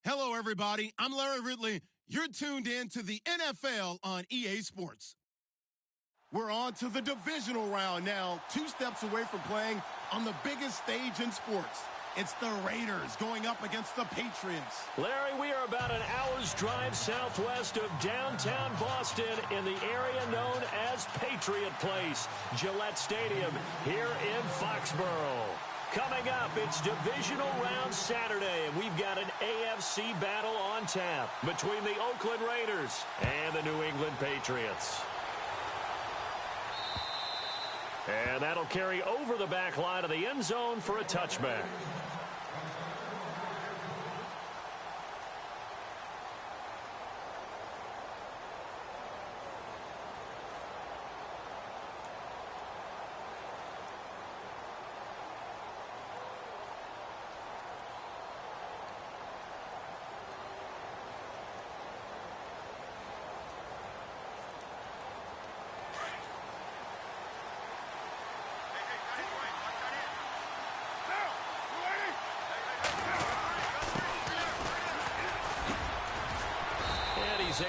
Hello, everybody. I'm Larry Ridley. You're tuned in to the NFL on EA Sports. We're on to the divisional round now, 2 steps away from playing on the biggest stage in sports. It's the Raiders going up against the Patriots. Larry, we are about an hour's drive southwest of downtown Boston in the area known as Patriot Place, Gillette Stadium, here in Foxborough. Coming up, it's divisional round Saturday, and we've got an AFC battle on tap between the Oakland Raiders and the New England Patriots. And that'll carry over the back line of the end zone for a touchback.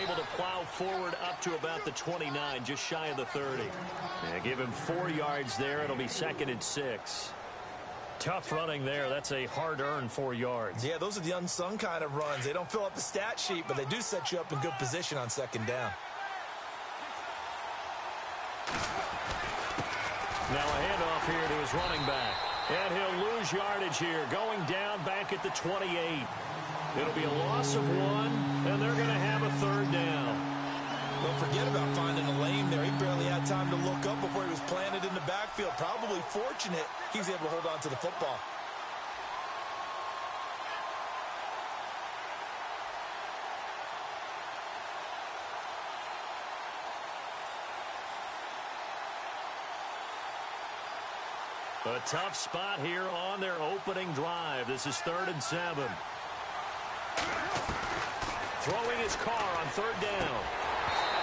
Able to plow forward up to about the 29, just shy of the 30. Yeah, give him 4 yards there. It'll be 2nd and 6. Tough running there. That's a hard-earned 4 yards. Yeah, those are the unsung kind of runs. They don't fill up the stat sheet, but they do set you up in good position on 2nd down. Now a handoff here to his running back. And he'll lose yardage here, going down back at the 28. It'll be a loss of 1, and they're going to have a 3rd down. Don't forget about finding a lane there. He barely had time to look up before he was planted in the backfield. Probably fortunate he's able to hold on to the football. A tough spot here on their opening drive. This is 3rd and 7. Throwing his car on 3rd down.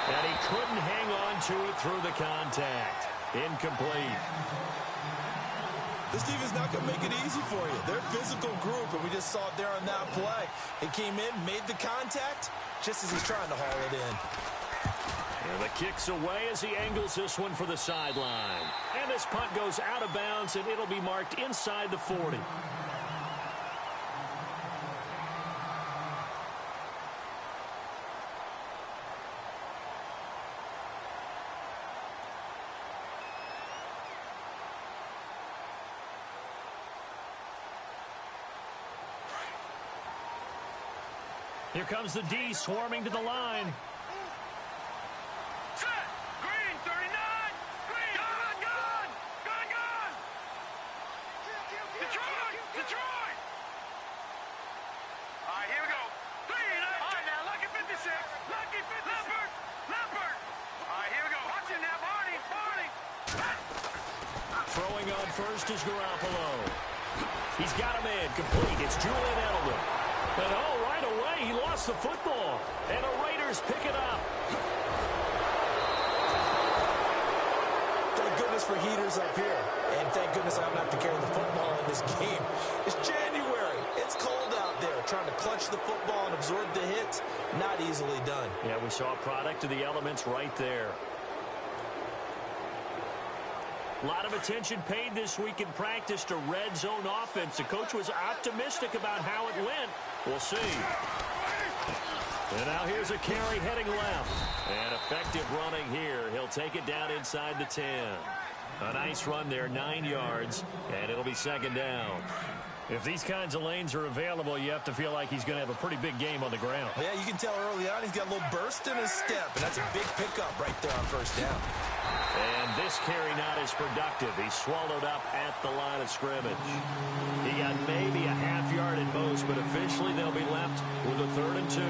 And he couldn't hang on to it through the contact. Incomplete. This defense is not going to make it easy for you. They're a physical group, and we just saw it there on that play. He came in, made the contact, just as he's trying to haul it in. And the kick's away as he angles this one for the sideline. And this punt goes out of bounds, and it'll be marked inside the 40. Here comes the D swarming to the line. Set! Green, 39! Green! Gun! Detroit! Detroit! All right, here we go. Green! All right, now, Lucky 56. Lucky 56. Leopard! All right, here we go. Watch it now, Barney! Throwing on first is Garoppolo. He's got a man complete. It's Julian Edelman. And right away, he lost the football. And the Raiders pick it up. Thank goodness for heaters up here. And thank goodness I don't have to carry the football in this game. It's January. It's cold out there. Trying to clutch the football and absorb the hits, not easily done. Yeah, we saw a product of the elements right there. A lot of attention paid this week in practice to red zone offense. The coach was optimistic about how it went. We'll see. And now here's a carry heading left. And effective running here. He'll take it down inside the 10. A nice run there, 9 yards, and it'll be 2nd down. If these kinds of lanes are available, you have to feel like he's going to have a pretty big game on the ground. Yeah, you can tell early on he's got a little burst in his step, and that's a big pickup right there on 1st down. And this carry not as productive. He's swallowed up at the line of scrimmage. He got maybe a half yard at most, but officially they'll be left with a 3rd and 2.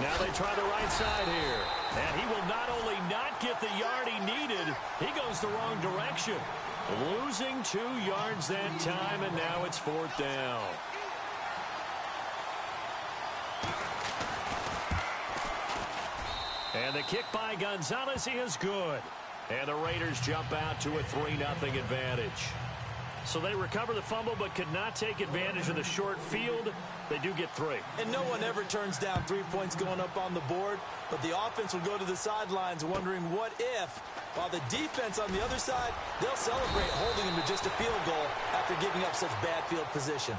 Now they try the right side here. And he will not only not get the yard he needed, he goes the wrong direction. Losing 2 yards that time, and now it's 4th down. And the kick by Gonzalez is good. And the Raiders jump out to a 3-0 advantage. So they recover the fumble but could not take advantage of the short field. They do get 3. And no one ever turns down 3 points going up on the board, but the offense will go to the sidelines wondering what if, while the defense on the other side, they'll celebrate holding them to just a field goal after giving up such bad field position.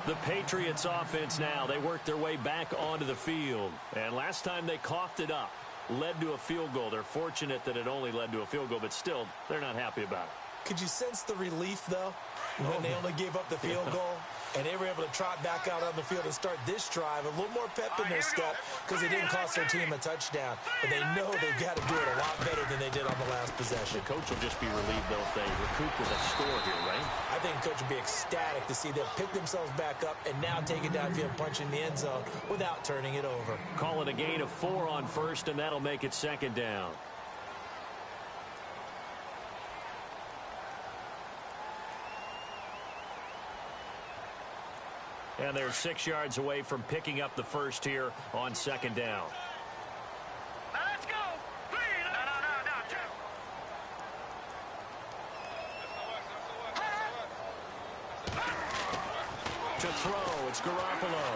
The Patriots offense now, they worked their way back onto the field. And last time they coughed it up, led to a field goal. They're fortunate that it only led to a field goal, but still, they're not happy about it. Could you sense the relief, though, when they only gave up the field goal? And they were able to trot back out on the field and start this drive. A little more pep in their step because it didn't cost their team a touchdown. But they know they've got to do it a lot better than they did on the last possession. The coach will just be relieved, though, if they recoup with a score here, right? I think the coach will be ecstatic to see them pick themselves back up and now take it downfield, punch in the end zone without turning it over. Call it a gain of 4 on first, and that'll make it 2nd down. And they're 6 yards away from picking up the first here on 2nd down. Now let's go. 3. No. 2. To throw, it's Garoppolo.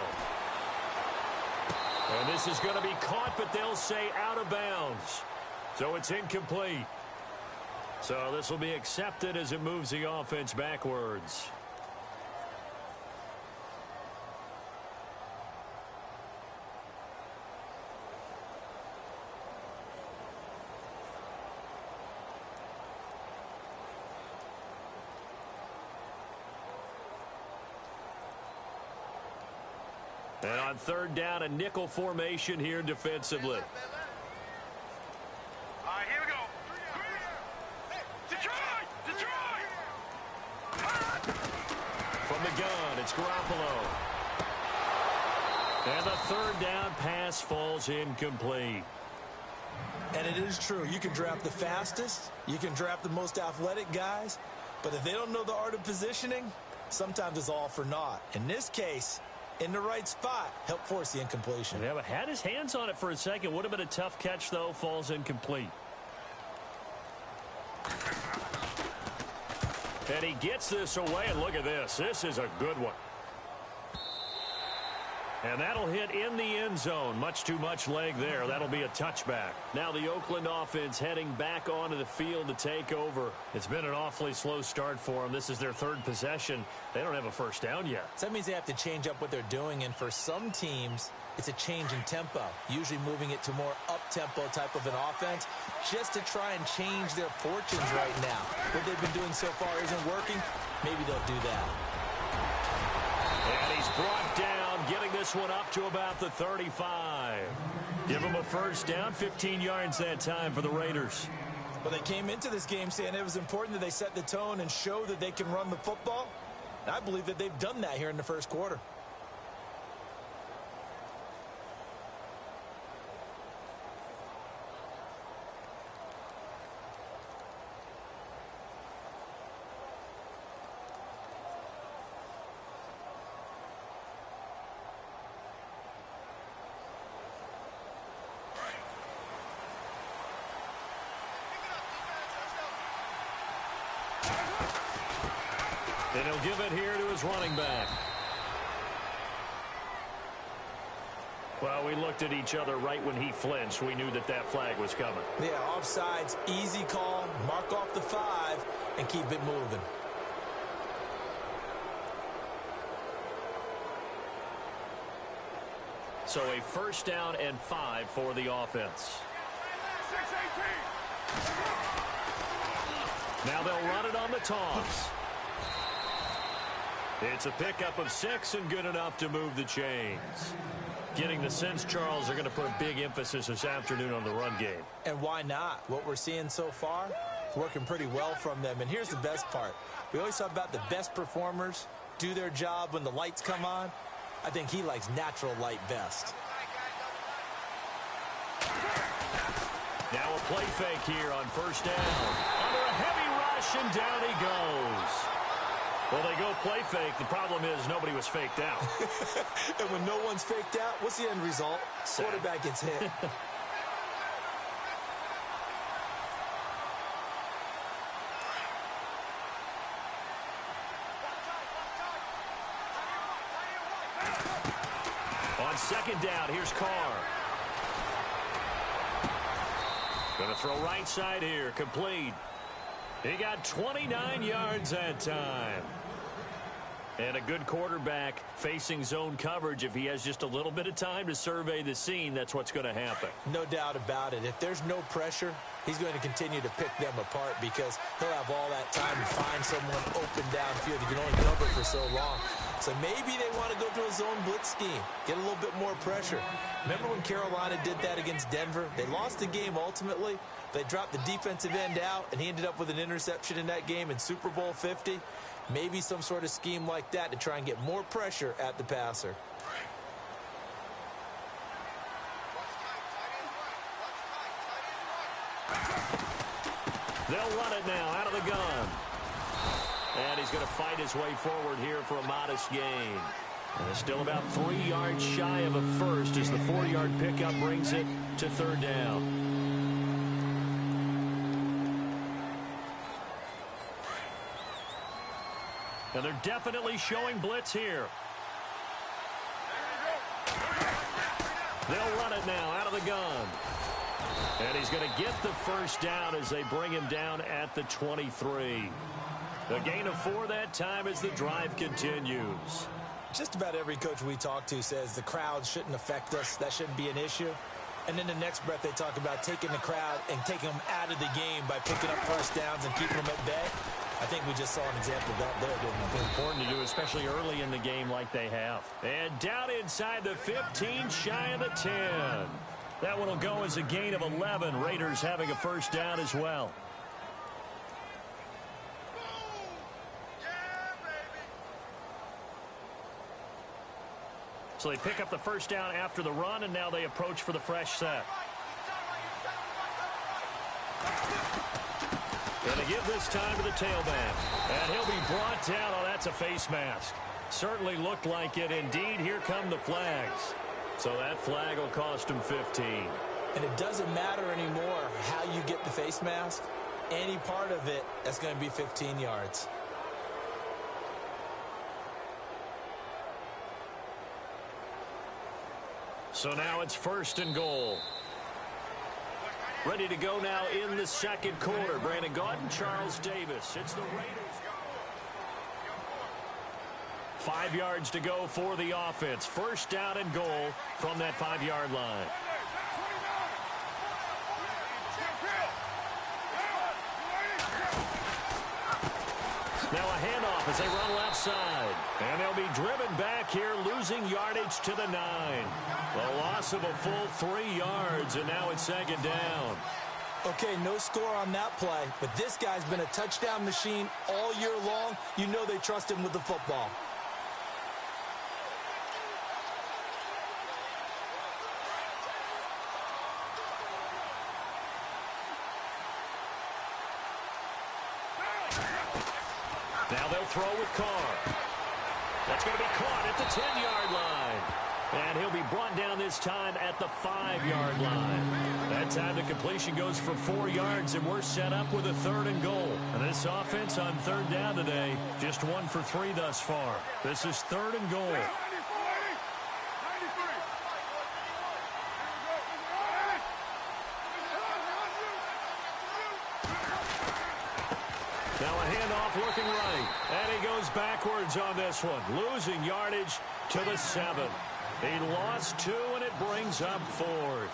And this is going to be caught, but they'll say out of bounds. So it's incomplete. So this will be accepted as it moves the offense backwards. And on 3rd down, a nickel formation here defensively. All right, here we go. Detroit! From the gun, it's Garoppolo. And the 3rd down pass falls incomplete. And it is true. You can draft the fastest. You can draft the most athletic guys. But if they don't know the art of positioning, sometimes it's all for naught. In this case, in the right spot, help force the incompletion. Yeah, but had his hands on it for a second. Would have been a tough catch, though. Falls incomplete. And he gets this away, and look at this. This is a good one. And that'll hit in the end zone. Much too much leg there. That'll be a touchback. Now the Oakland offense heading back onto the field to take over. It's been an awfully slow start for them. This is their 3rd possession. They don't have a first down yet. So that means they have to change up what they're doing, and for some teams, it's a change in tempo, usually moving it to more up-tempo type of an offense just to try and change their fortunes right now. What they've been doing so far isn't working. Maybe they'll do that. And he's brought down, getting this one up to about the 35. Give him a first down, 15 yards that time for the Raiders. But they came into this game saying it was important that they set the tone and show that they can run the football. And I believe that they've done that here in the first quarter. And he'll give it here to his running back. Well, we looked at each other right when he flinched. We knew that that flag was coming. Yeah, offsides, easy call, mark off the 5, and keep it moving. So a first down and 5 for the offense. 6-18. Now they'll run it on the toss. It's a pickup of 6 and good enough to move the chains. Getting the sense, Charles, they're going to put a big emphasis this afternoon on the run game. And why not? What we're seeing so far is working pretty well from them. And here's the best part. We always talk about the best performers do their job when the lights come on. I think he likes natural light best. Now a play fake here on first down. Under a heavy rush, and down he goes. Well, they go play fake. The problem is nobody was faked out. And when no one's faked out, what's the end result? Quarterback gets hit. second down. Here's Carr. Going to throw right side here. Complete. He got 29 yards that time. And a good quarterback facing zone coverage. If he has just a little bit of time to survey the scene, that's what's going to happen. No doubt about it. If there's no pressure, he's going to continue to pick them apart because he'll have all that time to find someone open downfield. He can only cover for so long. So maybe they want to go to a zone blitz scheme, get a little bit more pressure. Remember when Carolina did that against Denver? They lost the game ultimately. They dropped the defensive end out, and he ended up with an interception in that game in Super Bowl 50. Maybe some sort of scheme like that to try and get more pressure at the passer. They'll run it now out of the gun. And he's going to fight his way forward here for a modest gain. And it's still about 3 yards shy of a first as the 4-yard pickup brings it to third down. And they're definitely showing blitz here. They'll run it now out of the gun. And he's going to get the first down as they bring him down at the 23. A gain of 4 that time as the drive continues. Just about every coach we talk to says the crowd shouldn't affect us. That shouldn't be an issue. And in the next breath, they talk about taking the crowd and taking them out of the game by picking up first downs and keeping them at bay. I think we just saw an example of that there, didn't we? Important to do, especially early in the game like they have. And down inside the 15, shy of the 10. That one will go as a gain of 11. Raiders having a first down as well. So they pick up the first down after the run, and now they approach for the fresh set. And they give this time to the tailback. And he'll be brought down. Oh, that's a face mask. Certainly looked like it. Indeed, here come the flags. So that flag will cost him 15. And it doesn't matter anymore how you get the face mask. Any part of it, that's going to be 15 yards. So now it's first and goal. Ready to go now in the second quarter. Brandon Gaudin, Charles Davis. It's the Raiders. 5 yards to go for the offense. First down and goal from that 5-yard line. Now a handoff as they run left side. And they'll be driven back here, losing yardage to the 9. A loss of a full 3 yards, and now it's second down. Okay, no score on that play, but this guy's been a touchdown machine all year long. You know they trust him with the football. Now they'll throw with Carr. That's going to be caught at the 10-yard line. And he'll be brought down this time at the 5-yard line. That time the completion goes for 4 yards, and we're set up with a third and goal. And this offense on third down today, just 1 for 3 thus far. This is third and goal. Now a handoff looking right. And he goes backwards on this one. Losing yardage to the 7. He lost 2, and it brings up 4th.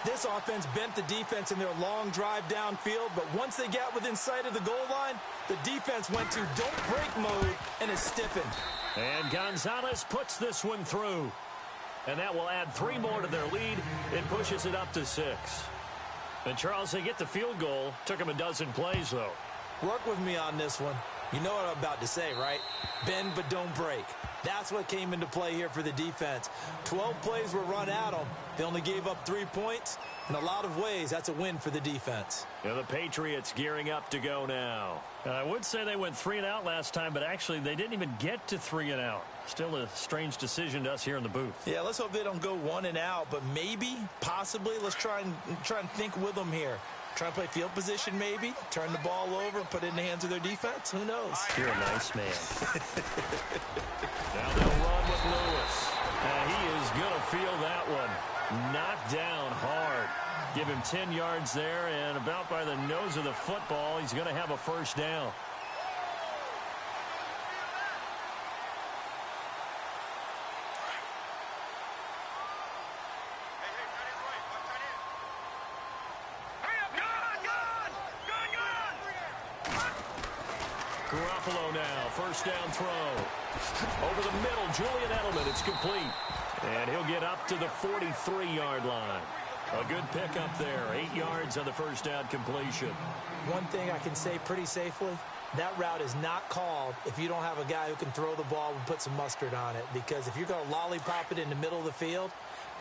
This offense bent the defense in their long drive downfield, but once they got within sight of the goal line, the defense went to don't break mode, and is stiffened. And Gonzalez puts this one through. And that will add 3 more to their lead. It pushes it up to 6. And Charles, they get the field goal. Took them a dozen plays, though. Work with me on this one. You know what I'm about to say, right? Bend but don't break. That's what came into play here for the defense. 12 plays were run at them. They only gave up 3 points. In a lot of ways, that's a win for the defense. Yeah, the Patriots gearing up to go now. I would say they went 3 and out last time, but actually they didn't even get to 3 and out. Still a strange decision to us here in the booth. Yeah, let's hope they don't go 1 and out, but maybe, possibly, let's try and think with them here. Trying to play field position maybe, turn the ball over, put it in the hands of their defense. Who knows? You're a nice man. Now they'll run with Lewis. He is going to feel that one. Knocked down hard. Give him 10 yards there, and about by the nose of the football, he's going to have a first down. Garoppolo now, first down throw. Over the middle, Julian Edelman, it's complete. And he'll get up to the 43-yard line. A good pickup there, 8 yards on the first down completion. One thing I can say pretty safely, that route is not called if you don't have a guy who can throw the ball and put some mustard on it. Because if you're going to lollipop it in the middle of the field,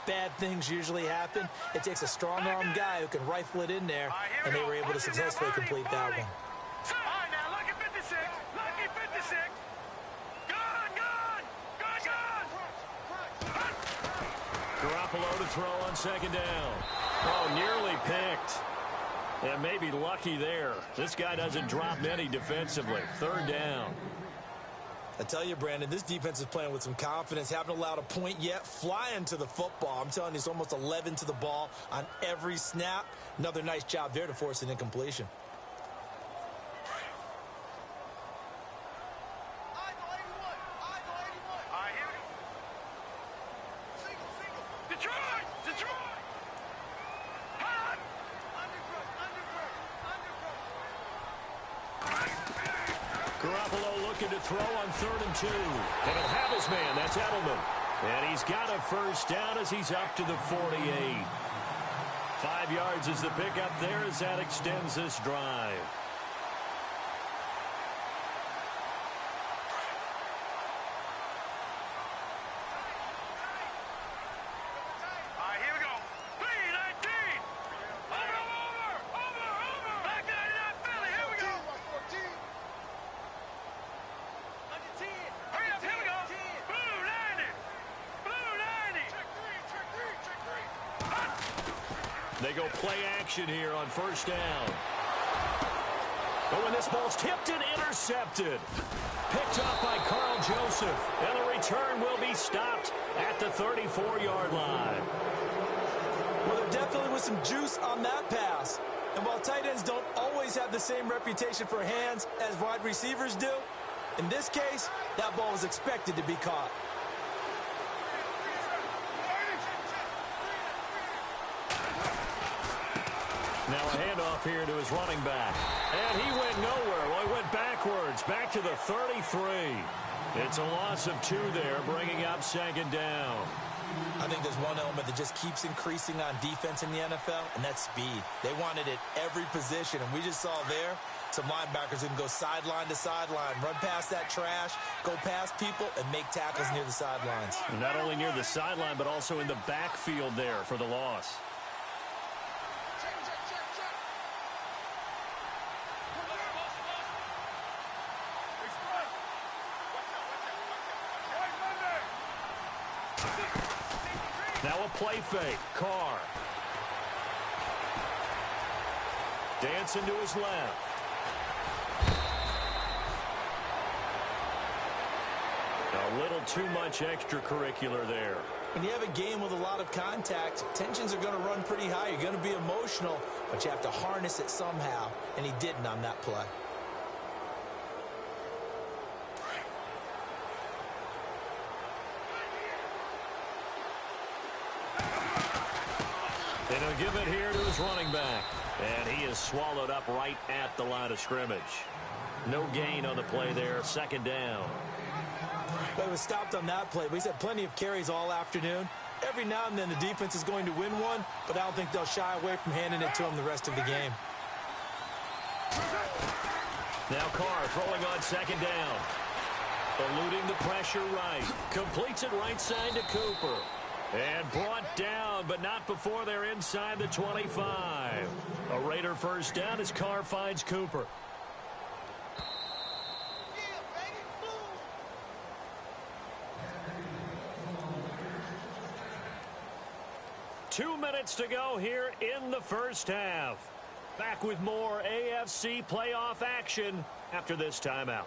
bad things usually happen. It takes a strong-arm guy who can rifle it in there, and they were able to successfully complete that one. Garoppolo to throw on second down. Oh, nearly picked. And maybe lucky there. This guy doesn't drop many defensively. Third down. I tell you, Brandon, this defense is playing with some confidence. Haven't allowed a point yet. Flying to the football. I'm telling you, it's almost 11 to the ball on every snap. Another nice job there to force an incompletion. Garoppolo looking to throw on 3rd and 2. And he'll have his man. That's Edelman. And he's got a first down as he's up to the 48. 5 yards is the pickup there as that extends this drive. They go play action here on first down. Oh, and this ball's tipped and intercepted. Picked up by Carl Joseph. And the return will be stopped at the 34-yard line. Well, there definitely was some juice on that pass. And while tight ends don't always have the same reputation for hands as wide receivers do, in this case, that ball was expected to be caught. Now a handoff here to his running back. And he went nowhere. Well, he went backwards, back to the 33. It's a loss of 2 there, bringing up second down. I think there's one element that just keeps increasing on defense in the NFL, and that's speed. They want it at every position, and we just saw there some linebackers who can go sideline to sideline, run past that trash, go past people, and make tackles near the sidelines. Not only near the sideline, but also in the backfield there for the loss. Now a play fake. Carr. Dancing to his left. A little too much extracurricular there. When you have a game with a lot of contact, tensions are going to run pretty high. You're going to be emotional, but you have to harness it somehow, and he didn't on that play. And he'll give it here to his running back. And he is swallowed up right at the line of scrimmage. No gain on the play there. Second down. But he was stopped on that play. He's had plenty of carries all afternoon. Every now and then the defense is going to win one, but I don't think they'll shy away from handing it to him the rest of the game. Now Carr throwing on second down. Eluding the pressure right. Completes it right side to Cooper. And brought down, but not before they're inside the 25. A Raider first down as Carr finds Cooper. Two minutes to go here in the first half. Back with more AFC playoff action after this timeout.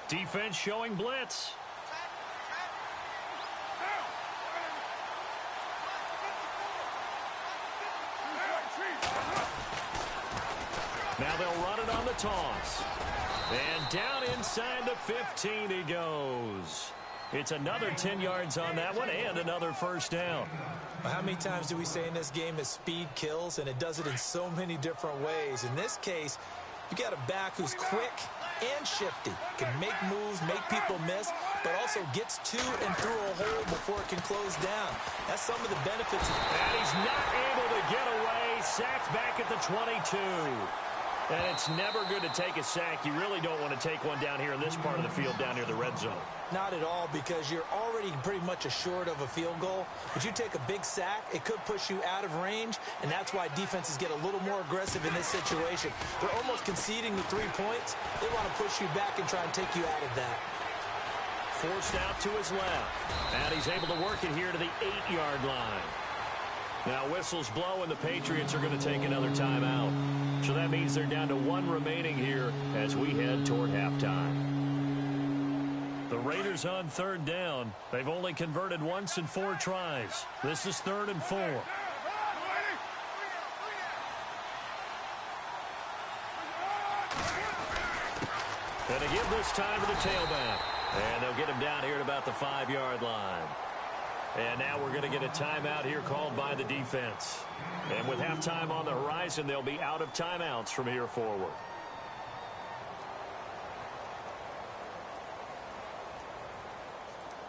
Defense showing blitz. Now they'll run it on the toss. And down inside the 15 he goes. It's another 10 yards on that one and another first down. How many times do we say in this game that speed kills, and it does it in so many different ways? In this case, you got a back who's quick and shifty, can make moves, make people miss, but also gets to and through a hole before it can close down. That's some of the benefits. And he's not able to get away. Sacked back at the 22. And it's never good to take a sack. You really don't want to take one down here in this part of the field, down near the red zone. Not at all, because you're already pretty much assured of a field goal. But you take a big sack, it could push you out of range, and that's why defenses get a little more aggressive in this situation. They're almost conceding the 3 points. They want to push you back and try and take you out of that. Forced out to his left. And he's able to work it here to the 8-yard line. Now whistles blow, and the Patriots are going to take another timeout. So that means they're down to 1 remaining here as we head toward halftime. The Raiders on 3rd down. They've only converted once in 4 tries. This is 3rd and 4. And they give this time to the tailback. And they'll get him down here at about the 5-yard line. And now we're going to get a timeout here called by the defense. And with halftime on the horizon, they'll be out of timeouts from here forward.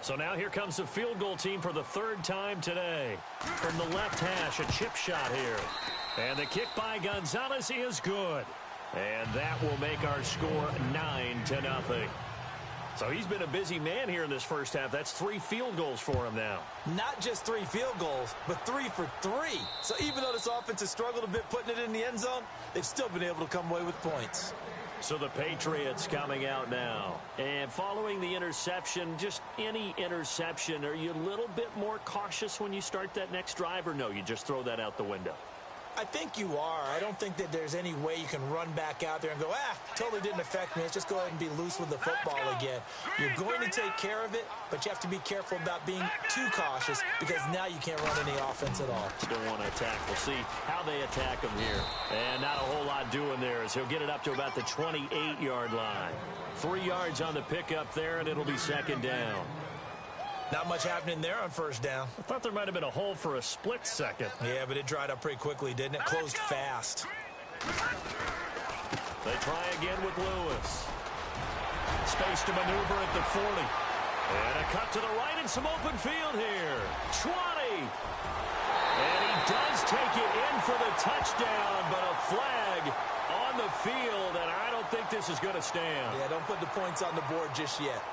So now here comes the field goal team for the 3rd time today. From the left hash, a chip shot here. And the kick by Gonzalez is good. And that will make our score 9-0. So he's been a busy man here in this first half. That's 3 field goals for him now. Not just 3 field goals, but 3 for 3. So even though this offense has struggled a bit putting it in the end zone, they've still been able to come away with points. So the Patriots coming out now. And following the interception, just any interception, are you a little bit more cautious when you start that next drive, or no, you just throw that out the window? I think you are. I don't think that there's any way you can run back out there and go, totally didn't affect me. Let's just go ahead and be loose with the football again. You're going to take care of it, but you have to be careful about being too cautious, because now you can't run any offense at all. Still want to attack. We'll see how they attack him here. And not a whole lot doing there, as he'll get it up to about the 28-yard line. 3 yards on the pickup there, and it'll be 2nd down. Not much happening there on 1st down. I thought there might have been a hole for a split second. Yeah, but it dried up pretty quickly, didn't it? Closed fast. They try again with Lewis. Space to maneuver at the 40. And a cut to the right and some open field here. 20. And he does take it in for the touchdown, but a flag on the field, and I don't think this is going to stand. Yeah, don't put the points on the board just yet.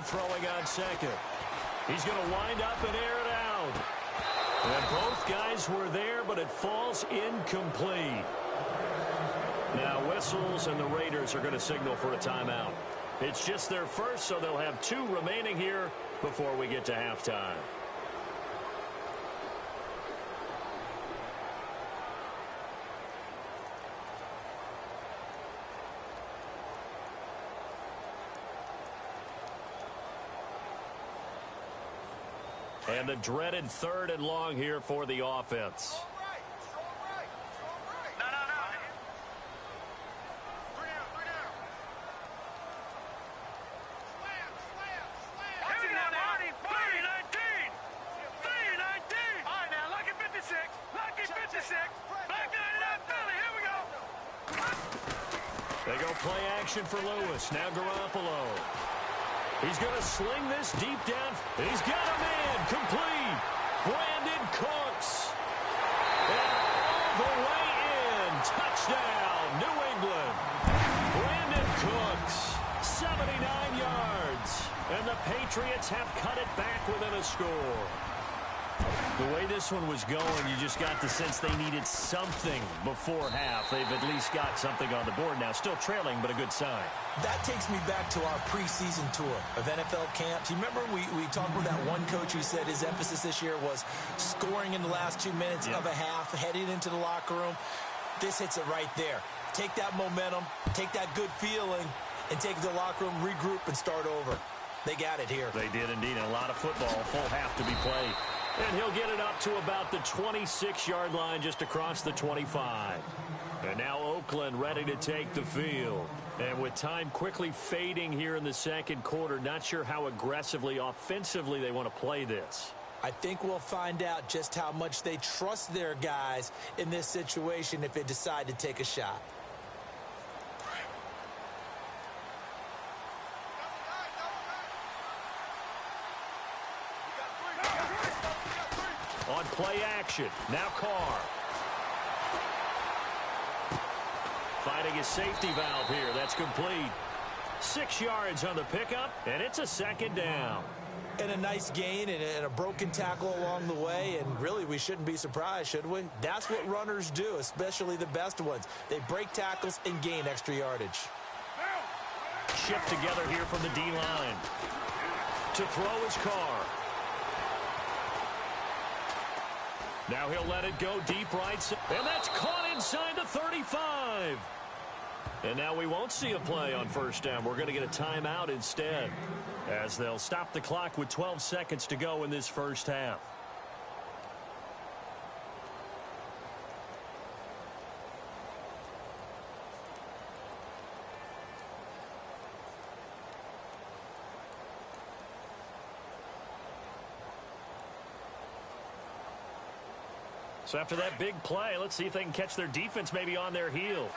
Throwing on 2nd. He's going to wind up and air it out. And both guys were there, but it falls incomplete. Now whistles, and the Raiders are going to signal for a timeout. It's just their first, so they'll have 2 remaining here before we get to halftime. And the dreaded 3rd and long here for the offense. They go play action for Lewis. Now Garoppolo. He's going to sling this deep down. He's got a man complete. Brandon Cooks. And all the way in. Touchdown, New England. Brandon Cooks, 79 yards. And the Patriots have cut it back within a score. The way this one was going, you just got the sense they needed something before half. They've at least got something on the board now. Still trailing, but a good sign. That takes me back to our preseason tour of NFL camps. You remember we talked with that one coach who said his emphasis this year was scoring in the last 2 minutes of a half, heading into the locker room. This hits it right there. Take that momentum, take that good feeling, and take it to the locker room, regroup, and start over. They got it here. They did indeed. A lot of football, full half to be played. And he'll get it up to about the 26-yard line, just across the 25. And now Oakland ready to take the field. And with time quickly fading here in the second quarter, not sure how aggressively, offensively they want to play this. I think we'll find out just how much they trust their guys in this situation if they decide to take a shot. On play action, now Carr. Finding his safety valve here. That's complete. 6 yards on the pickup, and it's a second down. And a nice gain and a broken tackle along the way, and really we shouldn't be surprised, should we? That's what runners do, especially the best ones. They break tackles and gain extra yardage. Shift together here from the D-line. To throw his Carr. Now he'll let it go deep right side. And that's caught inside the 35. And now we won't see a play on first down. We're going to get a timeout instead, as they'll stop the clock with 12 seconds to go in this first half. So after that big play, let's see if they can catch their defense maybe on their heels.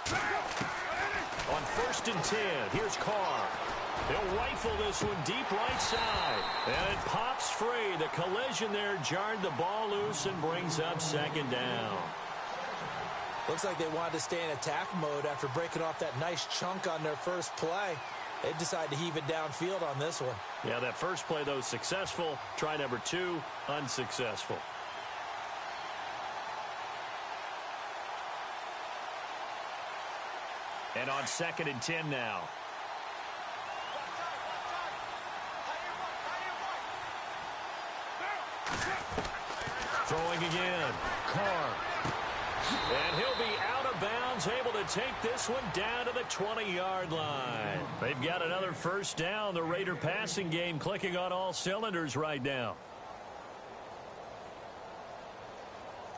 On 1st and 10, here's Carr. He'll rifle this one deep right side. And it pops free. The collision there jarred the ball loose and brings up second down. Looks like they wanted to stay in attack mode after breaking off that nice chunk on their first play. They decided to heave it downfield on this one. Yeah, that first play, though, successful. Try number 2, unsuccessful. And on 2nd and 10 now. Throwing again. Carr. And he'll be out of bounds, able to take this one down to the 20-yard line. They've got another first down. The Raider passing game clicking on all cylinders right now.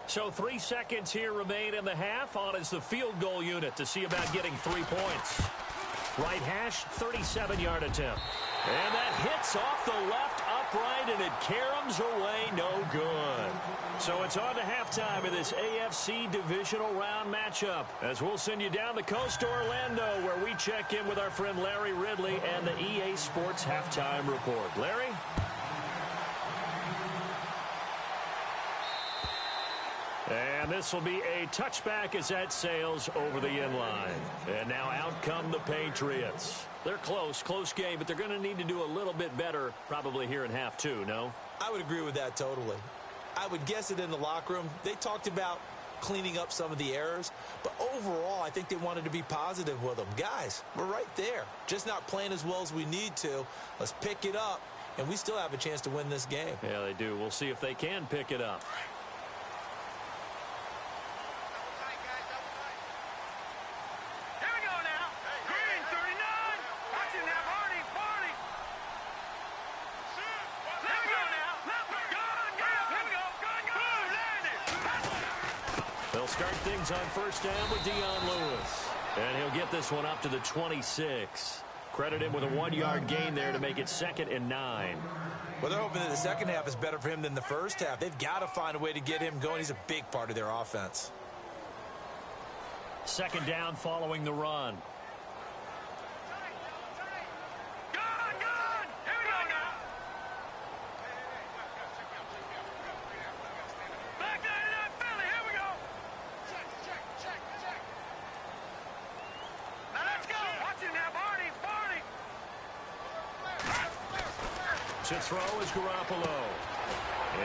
So 3 seconds here remain in the half. On is the field goal unit to see about getting 3 points. Right hash, 37-yard attempt. And that hits off the left upright, and it caroms away, no good. So it's on to halftime of this AFC divisional round matchup, as we'll send you down the coast to Orlando, where we check in with our friend Larry Ridley and the EA Sports Halftime Report. Larry? And this will be a touchback as that sails over the end line. And now out come the Patriots. They're close game, but they're going to need to do a little bit better probably here in half 2, no? I would agree with that totally. I would guess it in the locker room. They talked about cleaning up some of the errors, but overall I think they wanted to be positive with them. Guys, we're right there. Just not playing as well as we need to. Let's pick it up, and we still have a chance to win this game. Yeah, they do. We'll see if they can pick it up. Start things on first down with Dion Lewis. And he'll get this one up to the 26. Credit him with a 1-yard gain there to make it 2nd and 9. Well, they're hoping that the second half is better for him than the first half. They've got to find a way to get him going. He's a big part of their offense. 2nd down following the run. To throw is Garoppolo.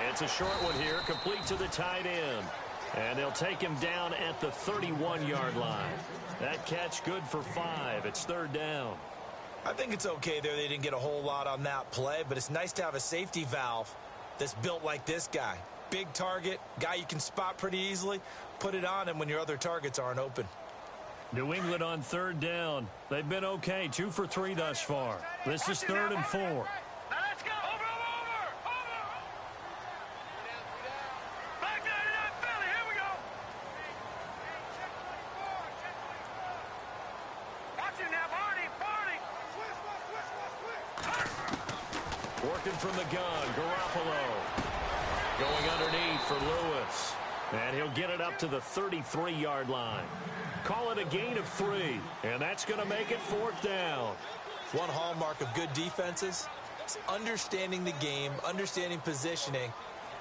It's a short one here, complete to the tight end. And they'll take him down at the 31-yard line. That catch good for 5. It's third down. I think it's okay there. They didn't get a whole lot on that play, but it's nice to have a safety valve that's built like this guy. Big target, guy you can spot pretty easily. Put it on him when your other targets aren't open. New England on third down. They've been okay, 2 for 3 thus far. This is 3rd and 4. Now let's go. Over. Back down to that Philly. Here we go. Watch it now, Barney. Working from the gun, Garoppolo. Going underneath for Lewis. And he'll get it up to the 33-yard line. Call it a gain of 3, and that's going to make it 4th down. One hallmark of good defenses is understanding the game, understanding positioning,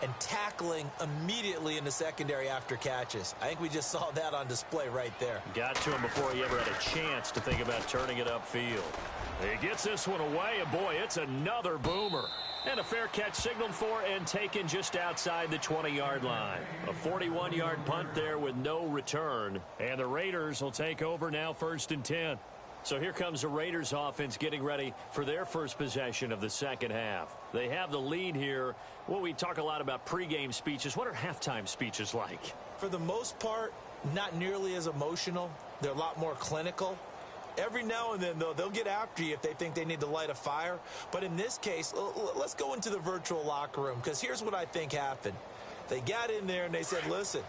and tackling immediately in the secondary after catches. I think we just saw that on display right there. Got to him before he ever had a chance to think about turning it upfield. He gets this one away, and boy, it's another boomer. And a fair catch signaled for and taken just outside the 20-yard line. A 41-yard punt there with no return. And the Raiders will take over now 1st and 10. So here comes the Raiders offense getting ready for their first possession of the second half. They have the lead here. Well, we talk a lot about pregame speeches. What are halftime speeches like? For the most part, not nearly as emotional. They're a lot more clinical. Every now and then, though, they'll get after you if they think they need to light a fire. But in this case, let's go into the virtual locker room, because here's what I think happened. They got in there and they said, listen,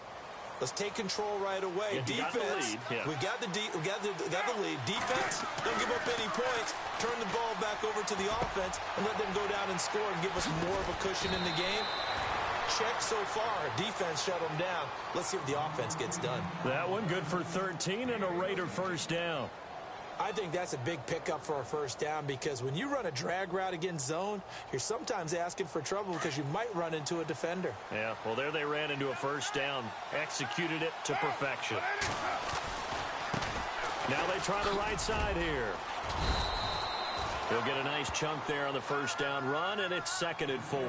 let's take control right away. Defense, we got the lead. Defense, don't give up any points. Turn the ball back over to the offense and let them go down and score and give us more of a cushion in the game. Check so far. Defense shut them down. Let's see if the offense gets done. That one good for 13 and a Raider first down. I think that's a big pickup for a first down, because when you run a drag route against zone, you're sometimes asking for trouble because you might run into a defender. Yeah, well, there they ran into a first down, executed it to perfection. Now they try the right side here. They'll get a nice chunk there on the first down run, and it's 2nd and 4.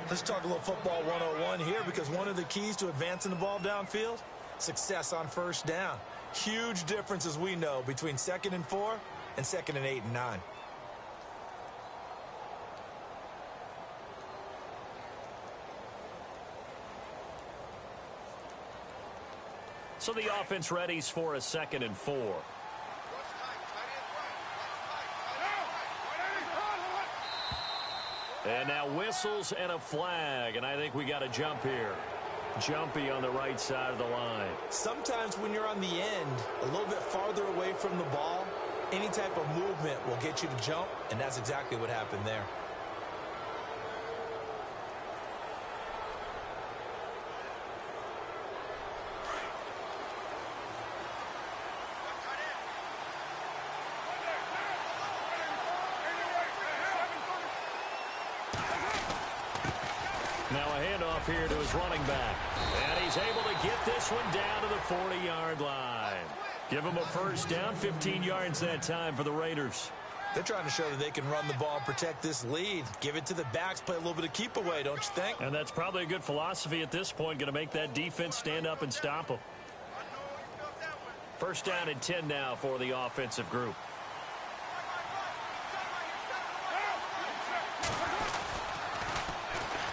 Let's talk a little football 101 here, because one of the keys to advancing the ball downfield, success on first down. Huge difference, as we know, between 2nd and 4 and 2nd and 8 and 9. So the offense readies for a 2nd and 4. And now whistles and a flag, and I think we got a jump here. Jumpy on the right side of the line. Sometimes when you're on the end, a little bit farther away from the ball, any type of movement will get you to jump, and that's exactly what happened there. Now a handoff here to his running back. And he's able to get this one down to the 40-yard line. Give him a first down, 15 yards that time for the Raiders. They're trying to show that they can run the ball and protect this lead. Give it to the backs, play a little bit of keep away, don't you think? And that's probably a good philosophy at this point, going to make that defense stand up and stop them. First down and 10 now for the offensive group.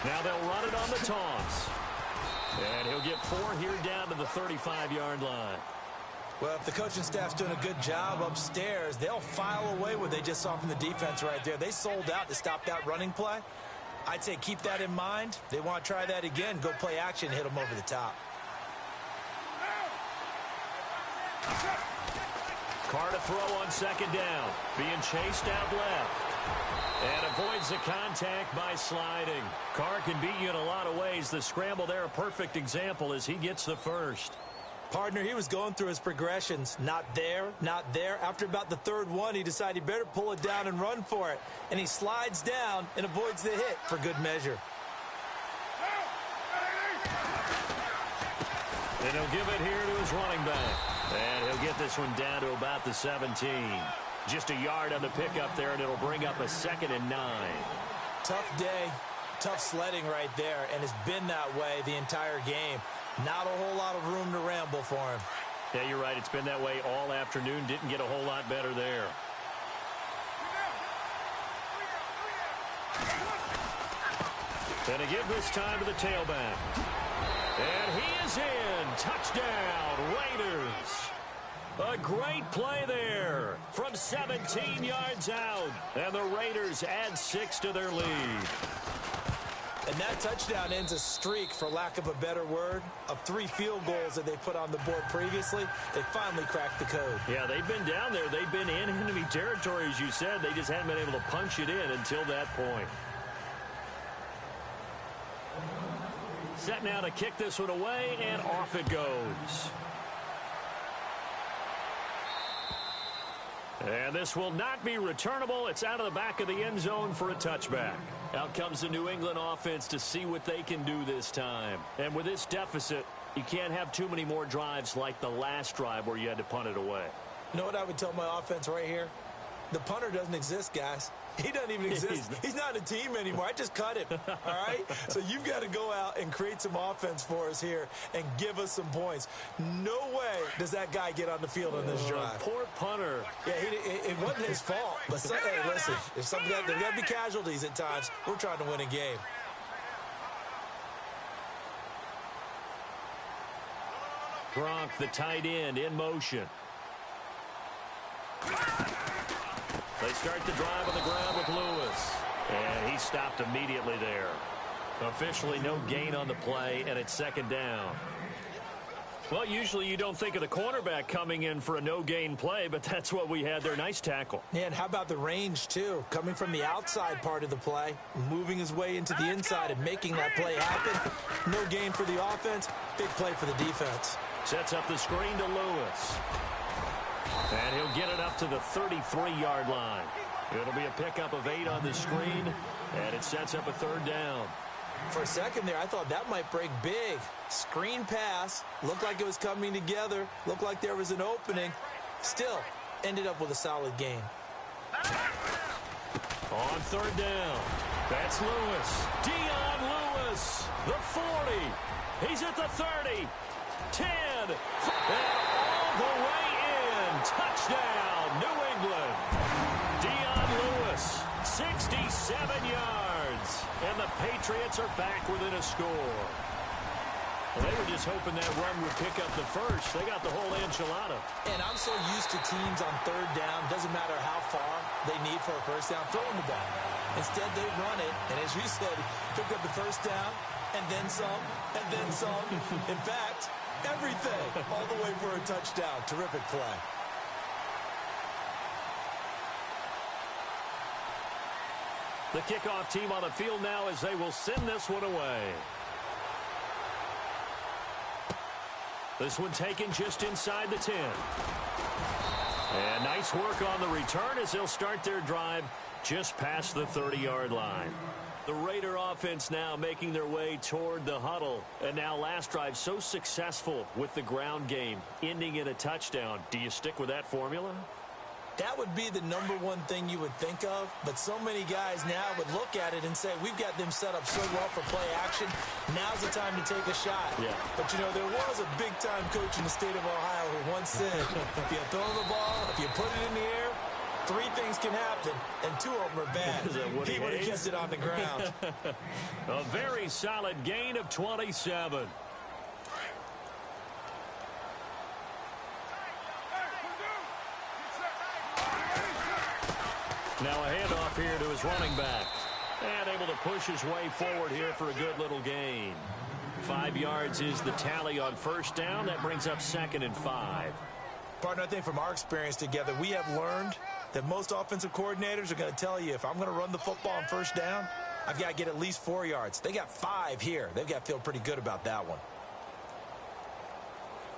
Now they'll run it on the toss. And he'll get 4 here down to the 35-yard line. Well, if the coaching staff's doing a good job upstairs, they'll file away what they just saw from the defense right there. They sold out to stop that running play. I'd say keep that in mind. They want to try that again. Go play action, hit them over the top. Carr to throw on second down. Being chased out left. And avoids the contact by sliding. Carr can beat you in a lot of ways. The scramble there, a perfect example as he gets the first. Partner, he was going through his progressions. Not there, not there. After about the third one, he decided he better pull it down and run for it. And he slides down and avoids the hit for good measure. And he'll give it here to his running back. And he'll get this one down to about the 17. Just a yard on the pickup there, and it'll bring up a 2nd and 9. tough day, tough sledding right there, and it's been that way the entire game. Not a whole lot of room to ramble for him. Yeah, you're right. It's been that way all afternoon. Didn't get a whole lot better there. And a give this time to the tailback. And he is in. Touchdown, Raiders. A great play there from 17 yards out. And the Raiders add 6 to their lead. And that touchdown ends a streak, for lack of a better word, of 3 field goals that they put on the board previously. They finally cracked the code. Yeah, they've been down there. They've been in enemy territory, as you said. They just hadn't been able to punch it in until that point. Set now to kick this one away, and off it goes. And this will not be returnable. It's out of the back of the end zone for a touchback. Out comes the New England offense to see what they can do this time. And with this deficit, you can't have too many more drives like the last drive where you had to punt it away. You know what I would tell my offense right here? The punter doesn't exist, guys. He doesn't even exist. He's not a team anymore. I just cut him, all right? So you've got to go out and create some offense for us here and give us some points. No way does that guy get on the field on this drive. Poor punter. Yeah, it wasn't his fault. But, hey, listen, there's got to be casualties at times. We're trying to win a game. Gronk, the tight end, in motion. They start the drive on the ground with Lewis. And he stopped immediately there. Officially no gain on the play, and it's second down. Well, usually you don't think of the cornerback coming in for a no-gain play, but that's what we had there. Nice tackle. Yeah, and how about the range, too? Coming from the outside part of the play, moving his way into the inside and making that play happen. No gain for the offense, big play for the defense. Sets up the screen to Lewis. And he'll get it up to the 33-yard line. It'll be a pickup of 8 on the screen, and it sets up a third down. For a second there, I thought that might break big. Screen pass, looked like it was coming together, looked like there was an opening. Still, ended up with a solid game. On third down, that's Lewis. Dion Lewis, the 40. He's at the 30, 10, and all the way in. Touchdown, New England. Dion Lewis, 67 yards. And the Patriots are back within a score. Well, they were just hoping that run would pick up the first. They got the whole enchilada. And I'm so used to teams on third down, doesn't matter how far they need for a first down, throwing the ball. Instead, they run it, and as you said, pick up the first down, and then some, and then some. In fact, everything, all the way for a touchdown. Terrific play. The kickoff team on the field now as they will send this one away. This one taken just inside the 10. And nice work on the return as they'll start their drive just past the 30-yard line. The Raider offense now making their way toward the huddle. And now last drive so successful with the ground game, ending in a touchdown. Do you stick with that formula? That would be the number one thing you would think of, but so many guys now would look at it and say, we've got them set up so well for play action, now's the time to take a shot. Yeah. But, you know, there was a big-time coach in the state of Ohio who once said, if you throw the ball, if you put it in the air, 3 things can happen, and 2 of them are bad. He would have kept it on the ground. A very solid gain of 27. Now a handoff here to his running back. And able to push his way forward here for a good little gain. 5 yards is the tally on first down. That brings up 2nd and 5. Partner, I think from our experience together, we have learned that most offensive coordinators are going to tell you, if I'm going to run the football on first down, I've got to get at least 4 yards. They got 5 here. They've got to feel pretty good about that one.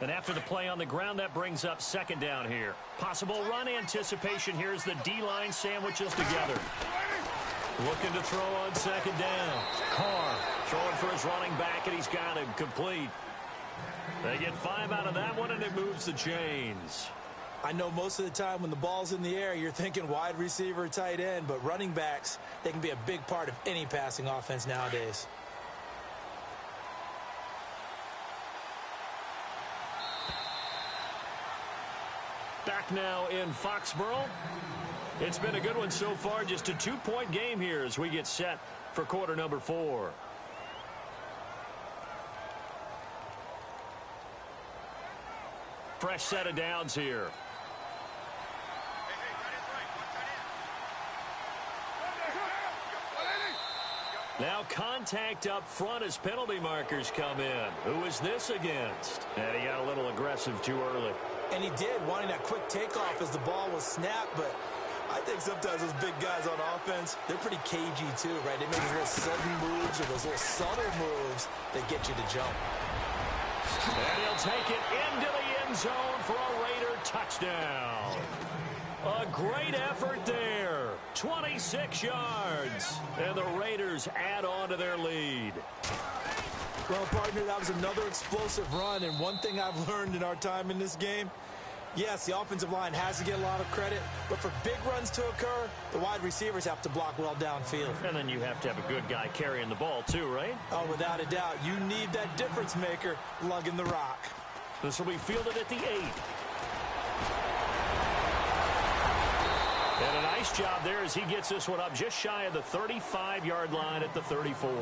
And after the play on the ground, that brings up 2nd down here. Possible run anticipation. Here's the D-line sandwiches together. Looking to throw on 2nd down. Carr throwing for his running back, and he's got him complete. They get 5 out of that one, and it moves the chains. I know most of the time when the ball's in the air, you're thinking wide receiver, tight end, but running backs, they can be a big part of any passing offense nowadays. Back now in Foxborough. It's been a good one so far. Just a 2-point game here as we get set for quarter number 4. Fresh set of downs here. Now contact up front as penalty markers come in. Who is this against? And he got a little aggressive too early. And he did, wanting that quick takeoff as the ball was snapped, but I think sometimes those big guys on offense, they're pretty cagey too, right? They make those little sudden moves or those little subtle moves that get you to jump. And he'll take it into the end zone for a Raider touchdown. A great effort there. 26 yards. And the Raiders add on to their lead. Well, partner, that was another explosive run. And one thing I've learned in our time in this game, yes, the offensive line has to get a lot of credit, but for big runs to occur, the wide receivers have to block well downfield. And then you have to have a good guy carrying the ball too, right? Oh, without a doubt. You need that difference maker lugging the rock. This will be fielded at the 8. And a nice job there as he gets this one up just shy of the 35-yard line at the 34.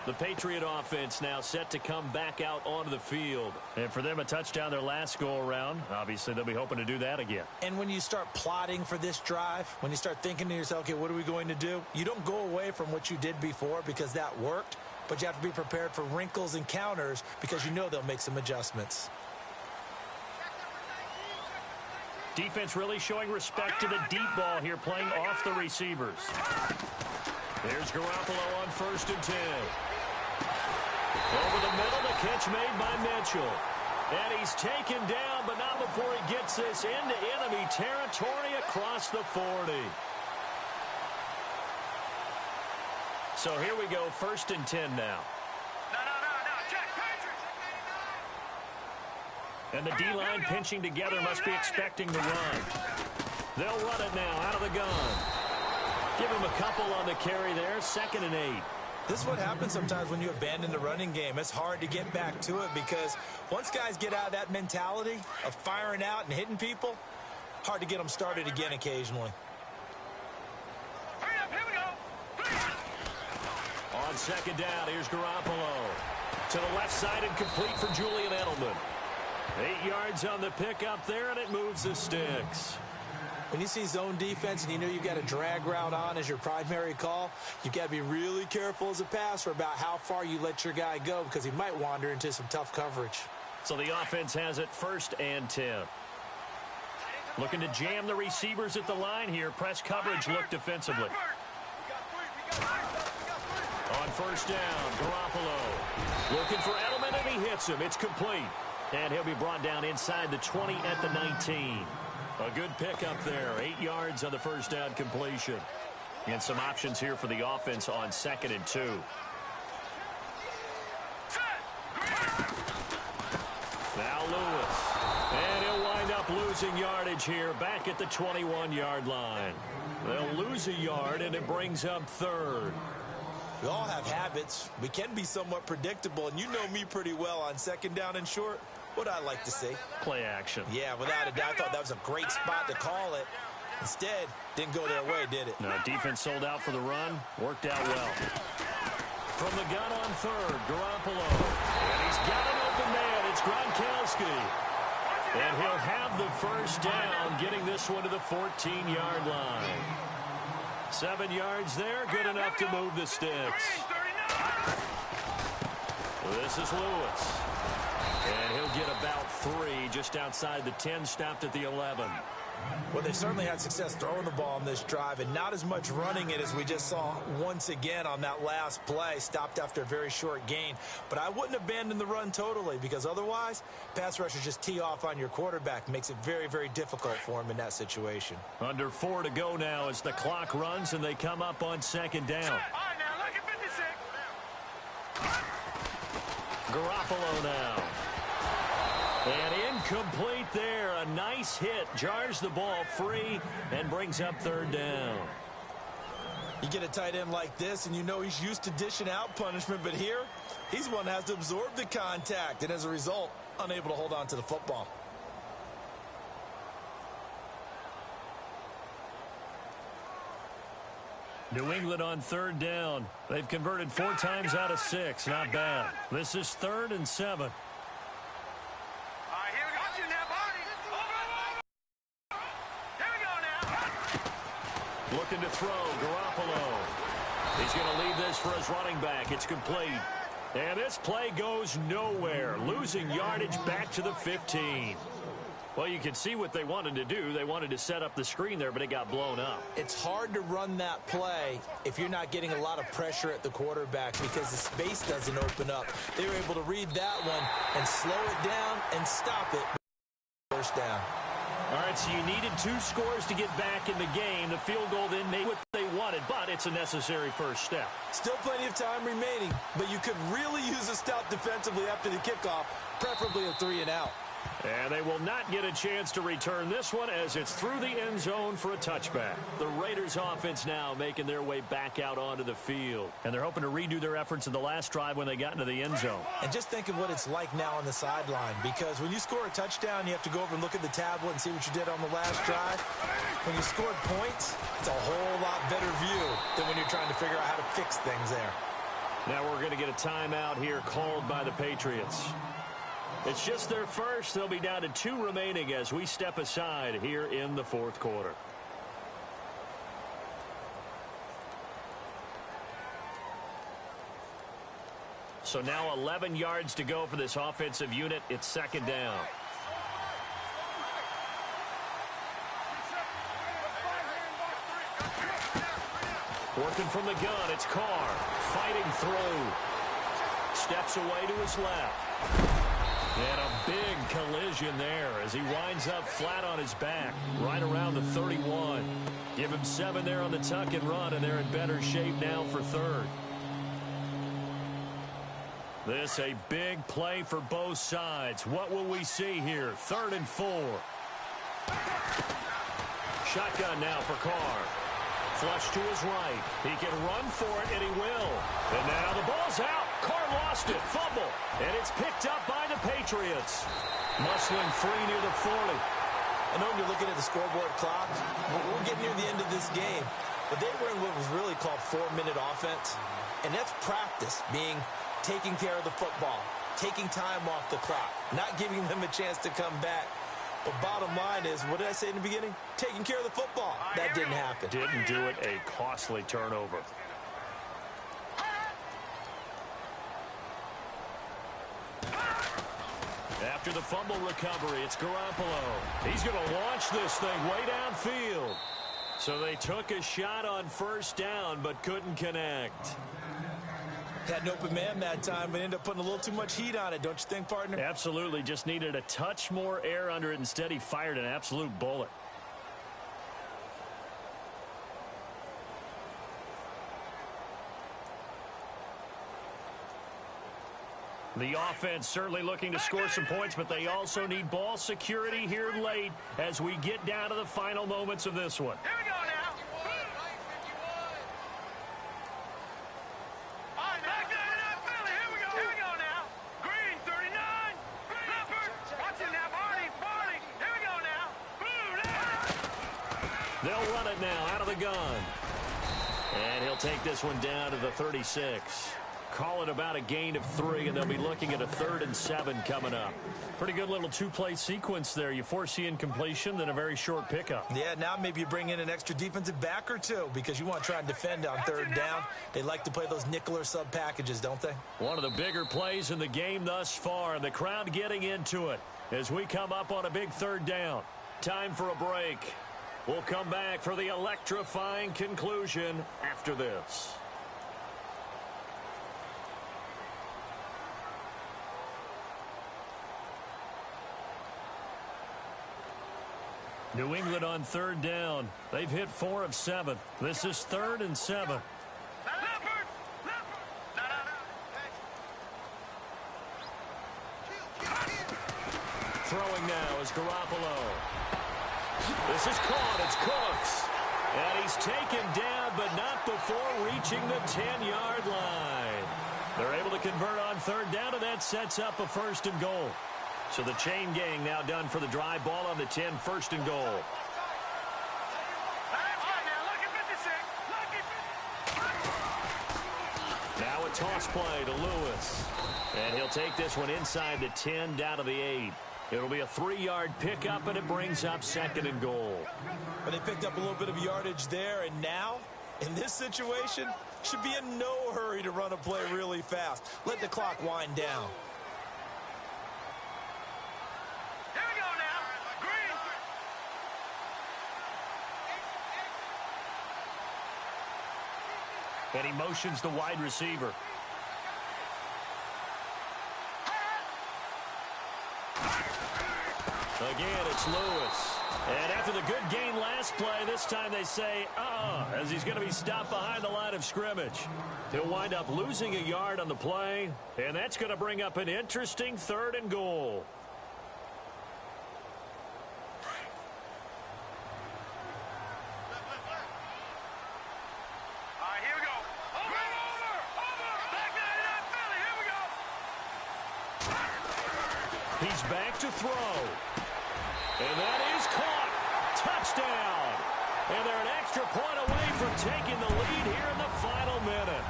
The Patriot offense now set to come back out onto the field. And for them, a touchdown their last go-around. Obviously, they'll be hoping to do that again. And when you start plotting for this drive, when you start thinking to yourself, okay, what are we going to do? You don't go away from what you did before because that worked, but you have to be prepared for wrinkles and counters because you know they'll make some adjustments. Defense really showing respect to the deep ball here, playing off the receivers. There's Garoppolo on 1st and 10. Over the middle, the catch made by Mitchell. And he's taken down, but not before he gets this into enemy territory across the 40. So here we go, 1st and 10 now. And the D-line pinching together must be expecting the run. They'll run it now out of the gun. Give him a couple on the carry there, 2nd and 8. This is what happens sometimes when you abandon the running game. It's hard to get back to it because once guys get out of that mentality of firing out and hitting people, hard to get them started again occasionally. Here we go. On 2nd down, here's Garoppolo. To the left side and complete for Julian Edelman. 8 yards on the pickup there, and it moves the sticks. When you see zone defense and you know you've got a drag route on as your primary call, you've got to be really careful as a passer about how far you let your guy go because he might wander into some tough coverage. So the offense has it 1st and 10. Looking to jam the receivers at the line here. Press coverage look defensively. On 1st down, Garoppolo. Looking for Edelman, and he hits him. It's complete. And he'll be brought down inside the 20 at the 19. A good pickup there. 8 yards on the 1st down completion. And some options here for the offense on 2nd and 2. Now Lewis. And he'll wind up losing yardage here back at the 21-yard line. They'll lose a yard, and it brings up 3rd. We all have habits. We can be somewhat predictable, and you know me pretty well on 2nd down and short. What I like to see. Play action. Yeah, without a doubt, I thought that was a great spot to call it. Instead, didn't go their way, did it? No, defense sold out for the run. Worked out well. From the gun on 3rd, Garoppolo. And he's got an open man. It's Gronkowski. And he'll have the 1st down, getting this one to the 14-yard line. 7 yards there, good enough to move the sticks. This is Lewis. And he'll get about 3 just outside the 10, stopped at the 11. Well, they've certainly had success throwing the ball on this drive and not as much running it as we just saw once again on that last play, stopped after a very short gain. But I wouldn't abandon the run totally because otherwise, pass rushers just tee off on your quarterback. Makes it very, very difficult for him in that situation. Under 4 to go now as the clock runs and they come up on 2nd down. All right, now look at 56. Garoppolo now. And incomplete there. A nice hit. Jars the ball free and brings up third down. You get a tight end like this, and you know he's used to dishing out punishment, but here, he's the one that has to absorb the contact, and as a result, unable to hold on to the football. New England on third down. They've converted 4 times out of 6. Not bad. This is 3rd and 7. Looking to throw, Garoppolo. He's going to leave this for his running back. It's complete. And this play goes nowhere. Losing yardage back to the 15. Well, you can see what they wanted to do. They wanted to set up the screen there, but it got blown up. It's hard to run that play if you're not getting a lot of pressure at the quarterback because the space doesn't open up. They were able to read that one and slow it down and stop it. First down. All right, so you needed 2 scores to get back in the game. The field goal then made what they wanted, but it's a necessary first step. Still plenty of time remaining, but you could really use a stop defensively after the kickoff, preferably a 3-and-out. And they will not get a chance to return this one as it's through the end zone for a touchback. The Raiders offense now making their way back out onto the field. And they're hoping to redo their efforts in the last drive when they got into the end zone. And just think of what it's like now on the sideline, because when you score a touchdown, you have to go over and look at the tablet and see what you did on the last drive. When you scored points, it's a whole lot better view than when you're trying to figure out how to fix things there. Now we're going to get a timeout here called by the Patriots. It's just their first. They'll be down to 2 remaining as we step aside here in the 4th quarter. So now 11 yards to go for this offensive unit. It's 2nd down. Working from the gun, it's Carr. Fighting through. Steps away to his left. And a big collision there as he winds up flat on his back, right around the 31. Give him 7 there on the tuck and run, and they're in better shape now for 3rd. This a big play for both sides. What will we see here? 3rd and 4. Shotgun now for Carr. Flush to his right. He can run for it, and he will. And now the ball's out. Carr lost it. Fumble. And it's picked up by the Patriots. Muscling free near the 40. I know when you're looking at the scoreboard clock, we're getting near the end of this game. But they were in what was really called 4-minute offense. And that's practice, being taking care of the football, taking time off the clock, not giving them a chance to come back. But bottom line is, what did I say in the beginning? Taking care of the football. That didn't happen. Didn't do it. A costly turnover. After the fumble recovery, it's Garoppolo. He's going to launch this thing way downfield. So they took a shot on 1st down, but couldn't connect. Had an open man that time, but ended up putting a little too much heat on it, don't you think, partner? Absolutely. Just needed a touch more air under it. Instead, he fired an absolute bullet. The offense certainly looking to score some points, but they also need ball security here late as we get down to the final moments of this one. Here we go now. Here we go now. Green, 39. Leopard. Watch it now, Barney. Here we go now. They'll run it now out of the gun. And he'll take this one down to the 36. Call it about a gain of 3, and they'll be looking at a 3rd and 7 coming up. Pretty good little 2-play sequence there. You foresee incompletion, then a very short pickup. Yeah, now maybe you bring in an extra defensive back or 2 because you want to try and defend on 3rd down. They like to play those nickel or sub packages, don't they? One of the bigger plays in the game thus far, and the crowd getting into it as we come up on a big 3rd down. Time for a break. We'll come back for the electrifying conclusion after this. New England on 3rd down. They've hit 4 of 7. This is 3rd and 7. throwing now is Garoppolo. This is caught. It's Cooks. And he's taken down, but not before reaching the 10-yard line. They're able to convert on third down, and that sets up a 1st and goal. So the chain gang now done for the drive. Ball on the 10, 1st and goal. Now a toss play to Lewis. And he'll take this one inside the 10, down to the 8. It'll be a 3-yard pickup, and it brings up 2nd and goal. But they picked up a little bit of yardage there, and now, in this situation, should be in no hurry to run a play really fast. Let the clock wind down. Here we go now. Green. And he motions the wide receiver. Again, it's Lewis. And after the good gain last play, this time they say, as he's going to be stopped behind the line of scrimmage. He'll wind up losing a yard on the play, and that's going to bring up an interesting 3rd and goal. Here we go. Over. Back 99 Philly. Here we go. He's back to throw. And that is caught. Touchdown. And they're an extra point away from taking the lead here in the final minute.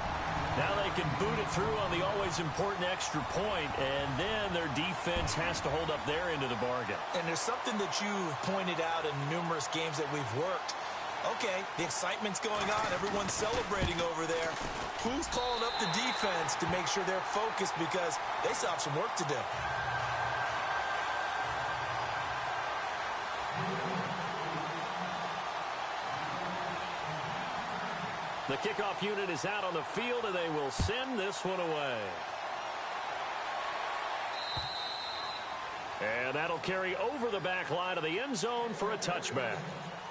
Now they can boot it through on the always important extra point, and then their defense has to hold up their end of the bargain. And there's something that you've pointed out in numerous games that we've worked. Okay, the excitement's going on. Everyone's celebrating over there. Who's calling up the defense to make sure they're focused, because they still have some work to do? The kickoff unit is out on the field, and they will send this one away. And that'll carry over the back line of the end zone for a touchback.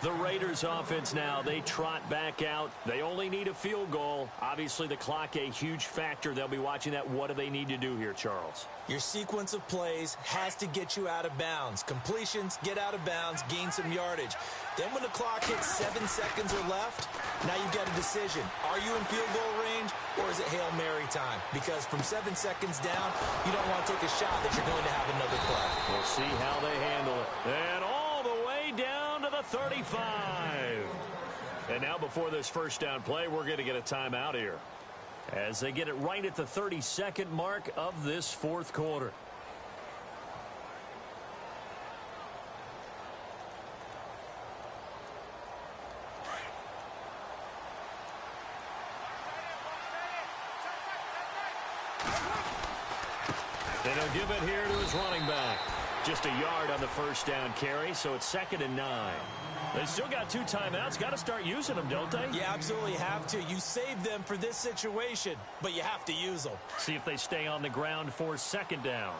The Raiders offense now, they trot back out. They only need a field goal. Obviously, the clock a huge factor. They'll be watching that. What do they need to do here, Charles? Your sequence of plays has to get you out of bounds. Completions, get out of bounds, gain some yardage. Then when the clock hits 7 seconds or left, now you've got a decision. Are you in field goal range, or is it Hail Mary time? Because from 7 seconds down, you don't want to take a shot that you're going to have another play. We'll see how they handle it. And all the way down to the 35. And now before this first down play, we're going to get a timeout here, as they get it right at the 32nd mark of this 4th quarter. And he'll give it here to his running back. Just a yard on the first down carry, so it's 2nd and 9. They still got 2 timeouts. Got to start using them, don't they? You absolutely have to. You save them for this situation, but you have to use them. See if they stay on the ground for 2nd down.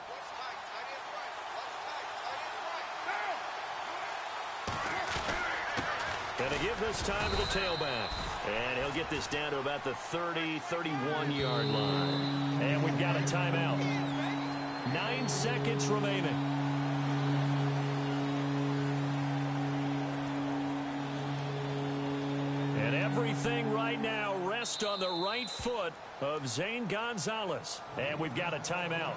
And a give this time to the tailback. And he'll get this down to about the 30, 31-yard line. And we've got a timeout. 9 seconds remaining. And everything right now rests on the right foot of Zane Gonzalez. And we've got a timeout.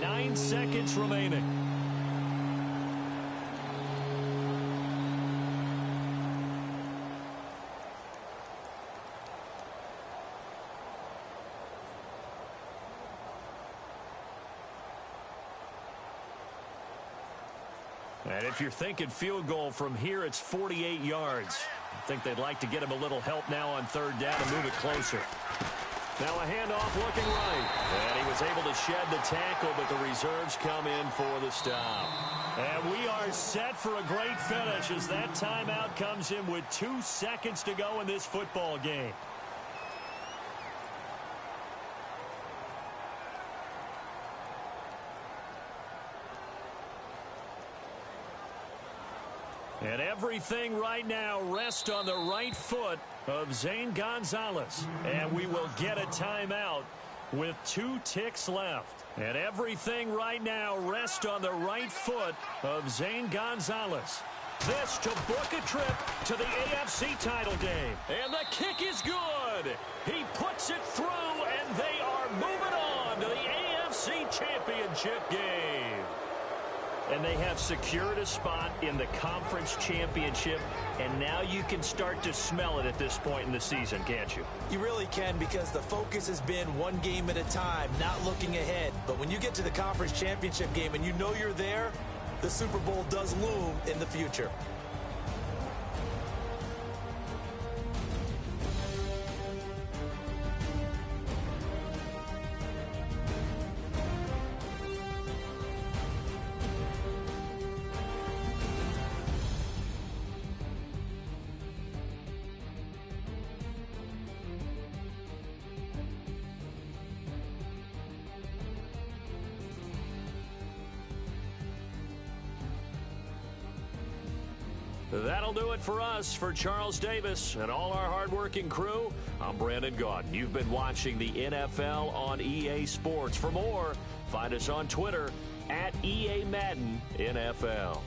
9 seconds remaining. And if you're thinking field goal from here, it's 48 yards. I think they'd like to get him a little help now on 3rd down and move it closer. Now a handoff looking right. And he was able to shed the tackle, but the reserves come in for the stop. And we are set for a great finish as that timeout comes in with 2 seconds to go in this football game. And everything right now rests on the right foot of Zane Gonzalez. And we will get a timeout with 2 ticks left. And everything right now rests on the right foot of Zane Gonzalez. This to book a trip to the AFC title game. And the kick is good. He puts it through, and they are moving on to the AFC Championship game. And they have secured a spot in the conference championship, and now you can start to smell it at this point in the season, can't you? You really can, because the focus has been one game at a time, not looking ahead. But when you get to the conference championship game and you know you're there, the Super Bowl does loom in the future. That'll do it for us. For Charles Davis and all our hardworking crew, I'm Brandon Gaudin. You've been watching the NFL on EA Sports. For more, find us on Twitter at EA Madden NFL.